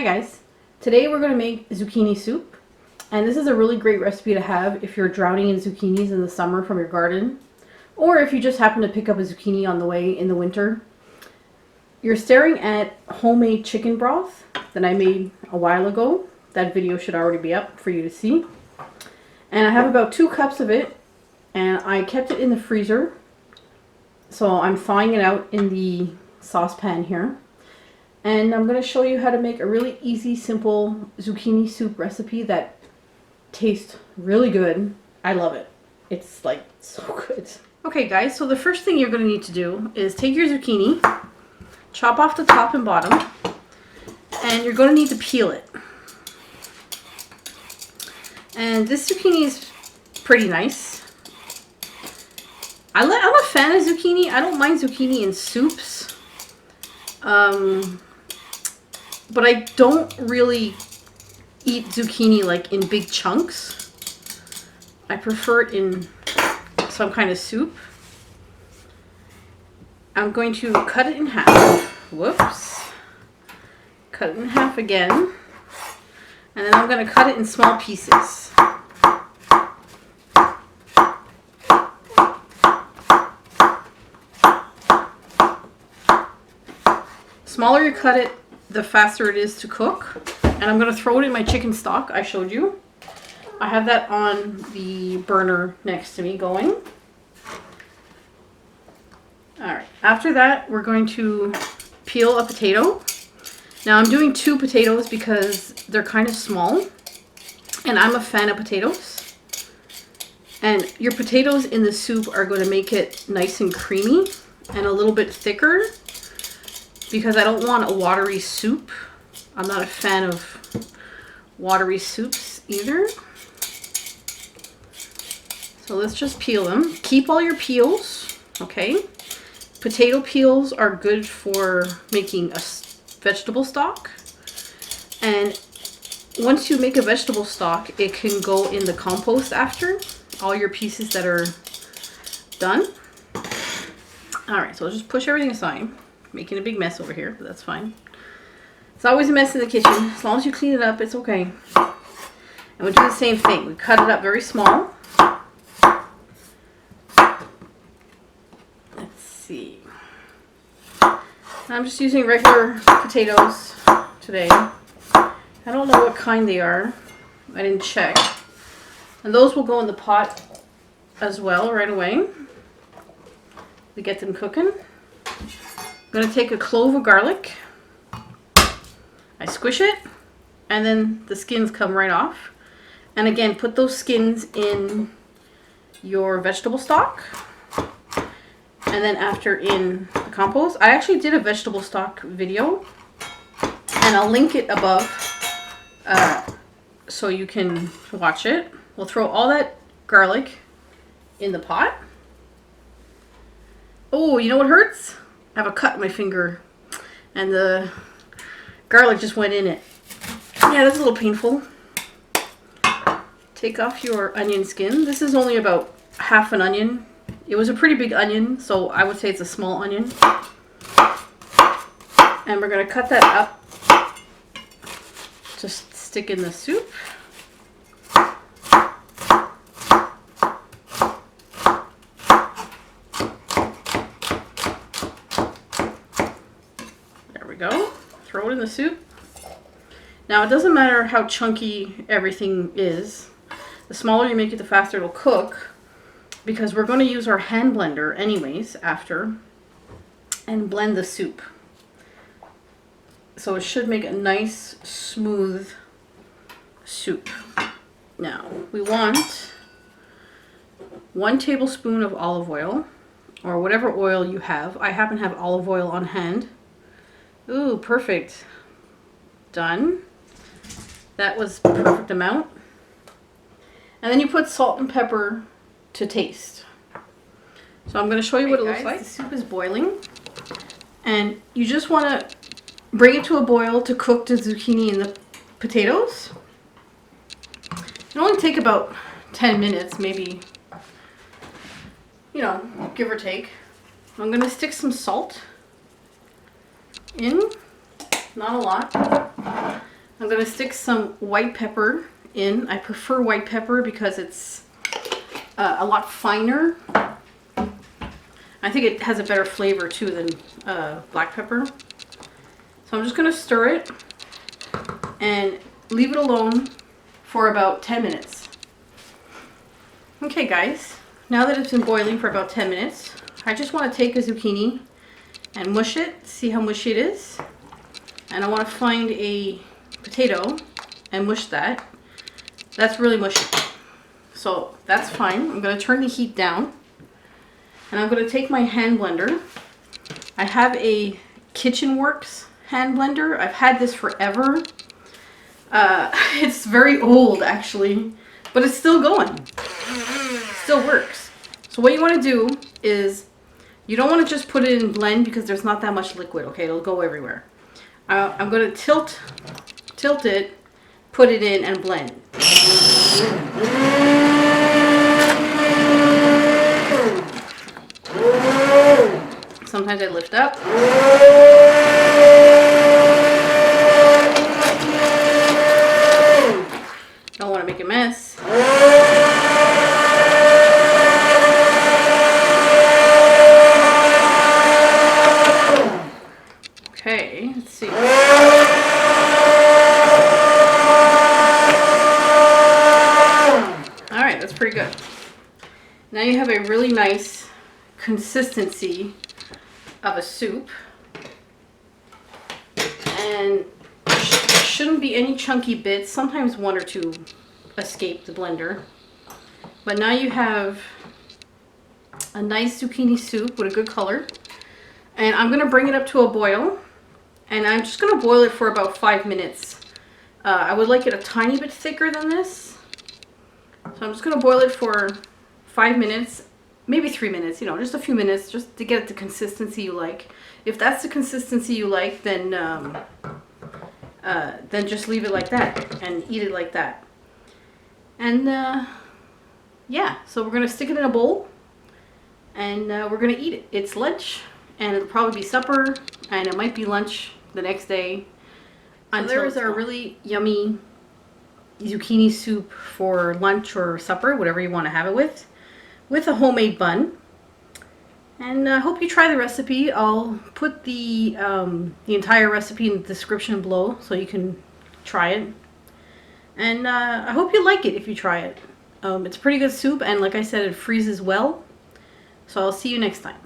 guys, today we're going to make zucchini soup, and this is a really great recipe to have if you're drowning in zucchinis in the summer from your garden, or if you just happen to pick up a zucchini on the way in the winter. You're staring at homemade chicken broth that I made a while ago. That video should already be up for you to see. And I have about 2 cups of it, and I kept it in the freezer, so I'm thawing it out in the saucepan here. And I'm going to show you how to make a really easy, simple zucchini soup recipe that tastes really good. I love it. It's like so good. Okay guys, so the first thing you're going to need to do is take your zucchini, chop off the top and bottom, and you're going to need to peel it. And this zucchini is pretty nice. I'm a fan of zucchini. I don't mind zucchini in soups. But I don't really eat zucchini like in big chunks. I prefer it in some kind of soup. I'm going to cut it in half. Whoops. Cut it in half again. And then I'm going to cut it in small pieces. The smaller you cut it, the faster it is to cook. And I'm going to throw it in my chicken stock I showed you. I have that on the burner next to me going. Alright, after that we're going to peel a potato. Now I'm doing 2 potatoes because they're kind of small, and I'm a fan of potatoes. And your potatoes in the soup are going to make it nice and creamy and a little bit thicker, because I don't want a watery soup. I'm not a fan of watery soups either. So let's just peel them. Keep all your peels, okay? Potato peels are good for making a vegetable stock. And once you make a vegetable stock, it can go in the compost after all your pieces that are done. Alright, so I'll just push everything aside. Making a big mess over here, but that's fine. It's always a mess in the kitchen. As long as you clean it up, it's okay. And we do the same thing. We cut it up very small. Let's see. I'm just using regular potatoes today. I don't know what kind they are. I didn't check. And those will go in the pot as well right away to get them cooking. I'm going to take a clove of garlic. I squish it, and then the skins come right off. And again, put those skins in your vegetable stock. And then after in the compost. I actually did a vegetable stock video, and I'll link it above so you can watch it. We'll throw all that garlic in the pot. Oh, you know what hurts? I have a cut in my finger, and the garlic just went in it. Yeah, that's a little painful. Take off your onion skin. This is only about half an onion. It was a pretty big onion, so I would say it's a small onion. And we're going to cut that up. Just stick in the soup. Go. Throw it in the soup. Now it doesn't matter how chunky everything is. The smaller you make it, the faster it'll cook, because we're going to use our hand blender anyways after and blend the soup. So it should make a nice smooth soup. Now we want 1 tablespoon of olive oil, or whatever oil you have. I happen to have olive oil on hand. Ooh, perfect. Done. That was perfect amount. And then you put salt and pepper to taste. So I'm going to show you what it looks like. The soup is boiling, and you just want to bring it to a boil to cook the zucchini and the potatoes. It'll only take about 10 minutes, maybe, you know, give or take. I'm going to stick some salt in, not a lot. I'm going to stick some white pepper in. I prefer white pepper because it's a lot finer. I think it has a better flavor too than black pepper. So I'm just going to stir it and leave it alone for about 10 minutes. Okay guys, now that it's been boiling for about 10 minutes, I just want to take a zucchini and mush it, see how mushy it is. And I want to find a potato and mush that. That's really mushy. So that's fine. I'm going to turn the heat down. And I'm going to take my hand blender. I have a Kitchen Works hand blender. I've had this forever. It's very old actually, but it's still going. Still works. So what you want to do is, you don't want to just put it in blend because there's not that much liquid, okay? It'll go everywhere. I'm going to tilt it, put it in, and blend. Sometimes I lift up. Don't want to make a mess. Okay, let's see. Alright, that's pretty good. Now you have a really nice consistency of a soup. And there shouldn't be any chunky bits. Sometimes one or two escape the blender. But now you have a nice zucchini soup with a good color. And I'm going to bring it up to a boil. And I'm just going to boil it for about 5 minutes. I would like it a tiny bit thicker than this. So I'm just going to boil it for 5 minutes. Maybe 3 minutes, you know, just a few minutes, just to get the consistency you like. If that's the consistency you like, then just leave it like that and eat it like that. And yeah, so we're gonna stick it in a bowl and we're gonna eat it. It's lunch, and it'll probably be supper, and it might be lunch the next day. So there's our really yummy zucchini soup for lunch or supper, whatever you want to have it with a homemade bun. And I hope you try the recipe. I'll put the entire recipe in the description below so you can try it. And I hope you like it if you try it. It's a pretty good soup, and like I said, it freezes well. So I'll see you next time.